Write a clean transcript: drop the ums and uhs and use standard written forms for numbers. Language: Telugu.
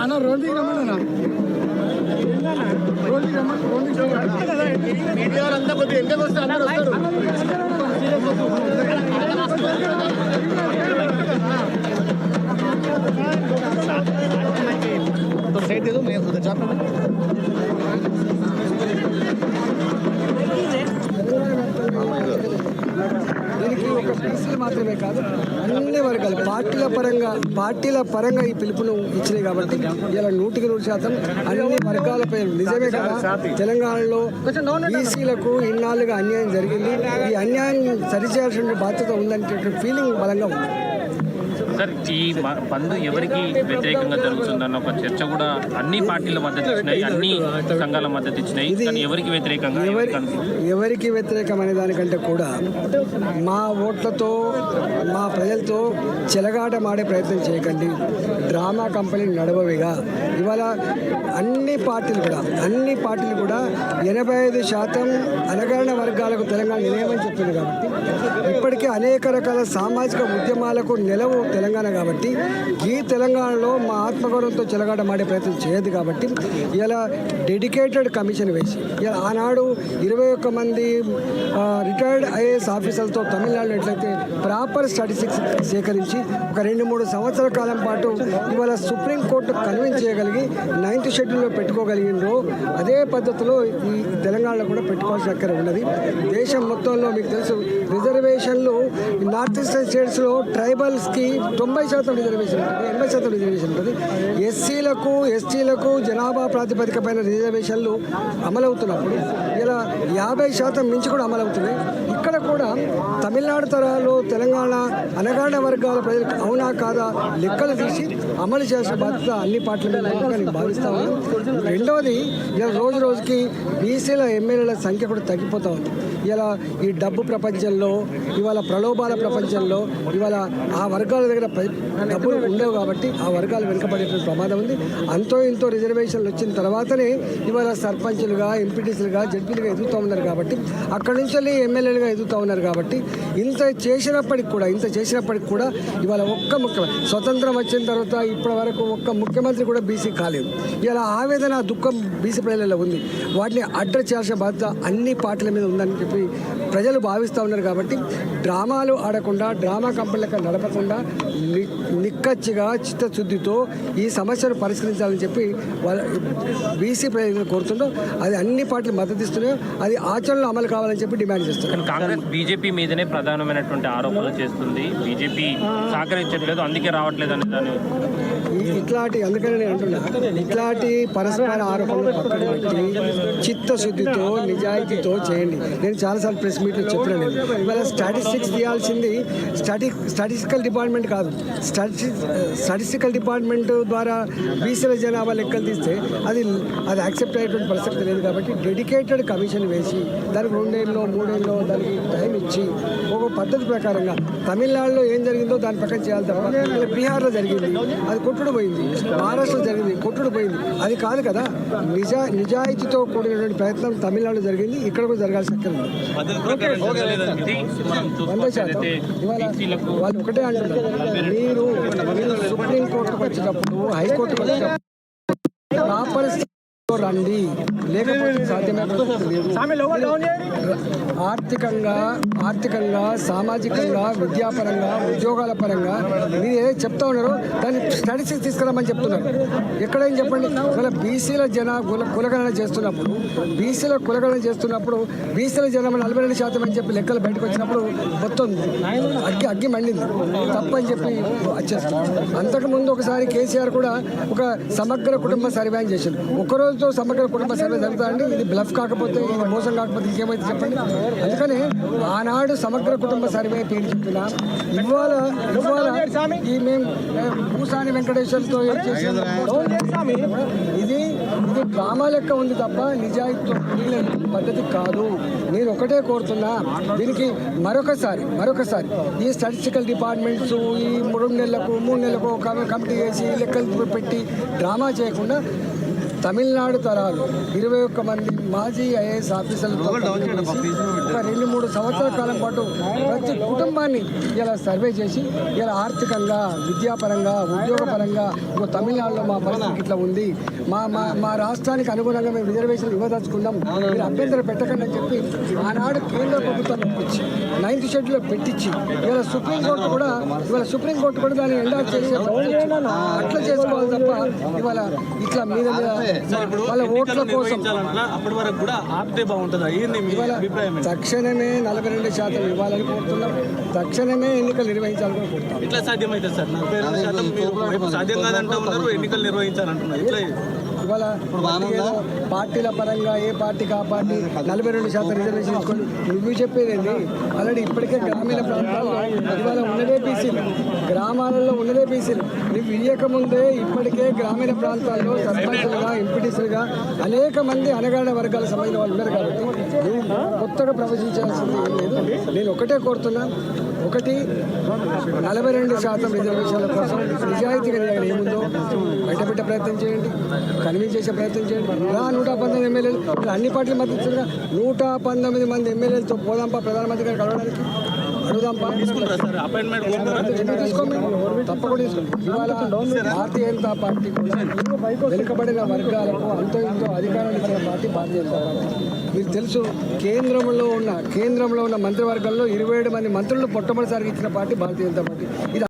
అన్న రోడ్డు రమ్మన్నా మీడియా అంతా కొద్దిగా ఎందుకు వస్తే అందరూ వస్తారు. तो साइड दे दो मैं उधर जाता हूं. దీనికి ఒక బీసీలు మాత్రమే కాదు, అన్ని వర్గాలు పార్టీల పరంగా ఈ పిలుపును ఇచ్చినాయి కాబట్టి ఇలా 100% అన్ని వర్గాల పేరు నిజమే కదా. తెలంగాణలో బీసీలకు ఇన్నాళ్ళుగా అన్యాయం జరిగింది. ఈ అన్యాయాన్ని సరిచేయాల్సిన బాధ్యత ఉందనే ఫీలింగ్ బలంగా ఉంది. సార్, ఈ బంద్ ఎవరికి వ్యతిరేకంగా జరుగుతుందన్న ఒక చర్చ కూడా అన్ని పార్టీల మద్దతు ఇచ్చినాయి, అన్ని సంఘాల మద్దతు ఇచ్చినాయి. కానీ ఎవరికి వ్యతిరేకంగా ఎవరికి వ్యతిరేకం అనే దానికంటే కూడా మా ఓట్లతో మా ప్రజలతో చెలగాటమాడే ప్రయత్నం చేయకండి. డ్రామా కంపెనీ నడవవిగా ఇవాళ అన్ని పార్టీలు కూడా 85% అణగారిన వర్గాలకు తెలంగాణ నిలయమని చెప్తుంది కాబట్టి ఇప్పటికే అనేక రకాల సామాజిక ఉద్యమాలకు నిలవు తెలంగాణ కాబట్టి ఈ తెలంగాణలో మా ఆత్మగౌరవంతో చెలగాటమాడే ప్రయత్నం చేయదు కాబట్టి ఇలా డెడికేటెడ్ కమిషన్ వేసి ఇలా ఆనాడు 21 మంది రిటైర్డ్ ఐఏఎస్ ఆఫీసర్లతో తమిళనాడులో ఎట్లయితే ప్రాపర్ స్టాటిస్టిక్స్ సేకరించి ఒక 2-3 సంవత్సరాల కాలం పాటు ఇవాళ సుప్రీంకోర్టు కన్విన్స్ చేయగలిగి 9th షెడ్యూల్లో పెట్టుకోగలిగినో అదే పద్ధతిలో ఈ తెలంగాణలో కూడా పెట్టుకోవాల్సిన అక్కర ఉన్నది. దేశం మొత్తంలో మీకు తెలుసు రిజర్వేషన్లు నార్త్ ఈస్టర్న్ స్టేట్స్లో ట్రైబల్స్కి 90% రిజర్వేషన్ ఉంటుంది, 80% రిజర్వేషన్ ఉంటుంది. ఎస్సీలకు ఎస్టీలకు జనాభా ప్రాతిపదిక పైన రిజర్వేషన్లు అమలవుతున్నప్పుడు ఇలా 50% మించి కూడా అమలవుతున్నాయి. ఇక్కడ కూడా తమిళనాడు తరహాలో తెలంగాణ అణగారిన వర్గాల ప్రజలకు అవునా కాదా లెక్కలు తీసి అమలు చేసిన బాధ్యత అన్ని పార్టీల మీద నేను భావిస్తా ఉన్నాను. రెండవది ఇలా రోజుకి బీసీల ఎమ్మెల్యేల సంఖ్య కూడా తగ్గిపోతూ ఉంది. ఇలా ఈ డబ్బు ప్రపంచంలో ఇవాళ ప్రలోభాల ప్రపంచంలో ఇవాళ ఆ వర్గాల దగ్గర డబ్బులు ఉండవు కాబట్టి ఆ వర్గాలు వెనుకబడేటువంటి ప్రమాదం ఉంది. అంతో ఇంతో రిజర్వేషన్లు వచ్చిన తర్వాతనే ఇవాళ సర్పంచులుగా ఎంపీటీసీలుగా జడ్పీలుగా ఎదుగుతూ ఉన్నారు కాబట్టి అక్కడి నుంచి ఎమ్మెల్యేలుగా ఎదుగుతూ ఉన్నారు కాబట్టి ఇంత చేసినప్పటికి కూడా ఇవాళ స్వతంత్రం వచ్చిన తర్వాత ఇప్పటి వరకు ఒక్క ముఖ్యమంత్రి కూడా బీసీ కాలేదు. ఇలా ఆవేదన దుఃఖం బీసీ ప్రజలలో ఉంది. వాటిని అడ్రస్ చేయాల్సిన బాధ్యత అన్ని పార్టీల మీద ఉందని చెప్పి ప్రజలు భావిస్తూ ఉన్నారు కాబట్టి డ్రామాలు ఆడకుండా డ్రామా కంపెనీలకు నడపకుండా నిక్కచ్చిగా చిత్తశుద్ధితో ఈ సమస్యను పరిష్కరించాలని చెప్పి వాళ్ళ బీసీ ప్రజలు కోరుతుండో అది అన్ని పార్టీలు మద్దతిస్తున్నాయో అది ఆచరణలో అమలు కావాలని చెప్పి డిమాండ్ చేస్తున్నారు. కాంగ్రెస్ బీజేపీ మీదనే ప్రధానమైనటువంటి ఆరోపణలు చేస్తుంది. బీజేపీ సహకరించట్లేదు, అందుకే రావట్లేదు అని దాన్ని అందుకని నేను అంటున్నా, ఇట్లాంటి పరస్పర ఆరోపణలు పక్కన పెట్టి చిత్తశుద్ధితో నిజాయితీతో చేయండి. నేను చాలాసార్లు ప్రెస్ మీట్లో చెప్పినాను. ఇవాళ స్టాటిస్టిక్స్ తీయాల్సింది స్టాటిస్టికల్ డిపార్ట్మెంట్ కాదు, స్టాటిస్టికల్ డిపార్ట్మెంట్ ద్వారా బీసీల జనాభా లెక్కలు తీస్తే అది యాక్సెప్ట్ అయ్యేటువంటి పరిస్థితి లేదు కాబట్టి డెడికేటెడ్ కమిషన్ వేసి దానికి 2 ఏళ్ళలో 3 ఏళ్ళలో దానికి టైం ఇచ్చి ఒక పద్ధతి ప్రకారంగా తమిళనాడులో ఏం జరిగిందో దాని ప్రకారం చేయాలి తప్ప బీహార్లో జరిగింది అది కొట్టుడు పోయింది, మహారాష్ట్రలో జరిగింది కొట్టుడు పోయింది, అది కాదు కదా. నిజాయితీతో కూడినటువంటి ప్రయత్నం తమిళనాడులో జరిగింది, ఇక్కడ కూడా జరగాల్సి ఉంది. 100% వాళ్ళు ఒకటే అంటున్నారు, మీరు సుప్రీంకోర్టుకు వచ్చినప్పుడు హైకోర్టుకు వచ్చినప్పుడు ప్రాపర్ రండి, లేకపోతే సాధ్యమే. ఆర్థికంగా సామాజికంగా విద్యాపరంగా ఉద్యోగాల పరంగా మీరు ఏదైతే చెప్తా ఉన్నారో దాన్ని స్టాటిస్టిక్స్ తీసుకురామని చెప్తున్నారు. ఎక్కడైనా చెప్పండి. ఇలా బీసీల కులగణన చేస్తున్నప్పుడు బీసీల జనాభా 42% అని చెప్పి లెక్కలు బయటకు వచ్చినప్పుడు మొత్తం అగ్గి మండింది తప్పని చెప్పి వచ్చేస్తుంది. అంతకుముందు ఒకసారి కేసీఆర్ కూడా ఒక సమగ్ర కుటుంబ సర్వే చేశారు. ఒకరోజుతో సమగ్ర కుటుంబ సర్వే జరుగుతుందండి. ఇది బ్లఫ్ కాకపోతే, ఇది మోసం కాకపోతే ఇంకేమైతే చెప్పండి. అందుకని ఆనాడు సమగ్ర కుటుంబ సర్వే పేరు చెప్పిన ఇవాళ ఈ మేము భూసాని వెంకటేశ్వర్తో ఇది డ్రామా లెక్క ఉంది తప్ప నిజాయితీతో పద్ధతి కాదు. నేను ఒకటే కోరుతున్నా, దీనికి మరొకసారి ఈ స్టాటిస్టికల్ డిపార్ట్మెంట్స్ ఈ 3 నెలలకు ఒక కమిటీ వేసి లెక్కలు పెట్టి డ్రామా చేయకుండా తమిళనాడు తరాలు 21 మంది మాజీ ఐఏఎస్ ఆఫీసర్లతో ఒక 2-3 సంవత్సరాల కాలం పాటు ప్రతి కుటుంబాన్ని ఇలా సర్వే చేసి ఇలా ఆర్థికంగా, విద్యాపరంగా, ఉద్యోగపరంగా తమిళనాడులో మా పరిస్థితి ఇట్లా ఉంది, మా రాష్ట్రానికి అనుగుణంగా మేము రిజర్వేషన్ ఇవ్వదలుచుకున్నాం, మీరు అభ్యంతరం పెట్టకండి అని చెప్పి ఆనాడు కేంద్ర ప్రభుత్వాన్ని ఒప్పించి 9th షెడ్యూల్లో పెట్టించి ఇవాళ సుప్రీంకోర్టు కూడా దాన్ని ఎండార్స్ చేసే అట్లా చేసుకోవాలి తప్ప ఇవాళ ఇట్లా మీద వాళ్ళ ఓట్ల కోసం అప్పటి వరకు కూడా ఆపితే బాగుంటుందా? ఇవాళ తక్షణమే 42% ఇవ్వాలని కోరుతున్నాం, తక్షణమే ఎన్నికలు నిర్వహించాలని కోరుతున్నాం. ఇట్లా సాధ్యమవుతుంది సార్? 42% మీరు సాధ్యం కాదంటా ఉన్నారు, ఎన్నికలు నిర్వహించాలంటున్నారు. ఇట్లా ఇవాళ పార్టీల పరంగా ఏ పార్టీకి ఆ పార్టీ 42% రిజర్వేషన్ ఇచ్చుకోండి. నువ్వు చెప్పేదేంటి? ఆల్రెడీ ఇప్పటికే గ్రామీణ ప్రాంతాల్లో ఇవాళ ఉన్నదే బీసీలు, గ్రామాలలో ఉన్నదే బీసీలు. నువ్వు ఇయ్యకముందే ఇప్పటికే గ్రామీణ ప్రాంతాల్లో సర్పంచులుగా, ఎంపీటీసీలుగా అనేక మంది అనగాడ వర్గాలకు సంబంధించిన వాళ్ళు ఉన్నారు. కాబట్టి నువ్వు కొత్తగా ప్రవచించాల్సింది ఏం లేదు. నేను ఒకటే కోరుతున్నా, ఒకటి 42% రిజర్వేషన్ల కోసం నిజాయితీగా ఏముందో బయటపెట్టే ప్రయత్నం చేయండి, కన్విన్స్ చేసే ప్రయత్నం చేయండి. 119 ఎమ్మెల్యేలు అన్ని పార్టీల మద్దతు 119 మంది ఎమ్మెల్యేలతో పోదాంపా ప్రధానమంత్రి గారు కలవడానికి, అడుగుదాంపా. తీసుకోండి, తప్పకుండా తీసుకోండి. ఇవాళ భారతీయ జనతా పార్టీ కూడా వెనుకబడిన వర్గాలకు అంతో ఇంతో అధికారాలు ఇచ్చిన పార్టీ భారతీయ జనతా పార్టీ. మీకు తెలుసు, కేంద్రంలో ఉన్న మంత్రివర్గంలో 27 మంది మంత్రులు మొట్టమొదటిసారిగా ఇచ్చిన పార్టీ భారతీయ జనతా పార్టీ. ఇది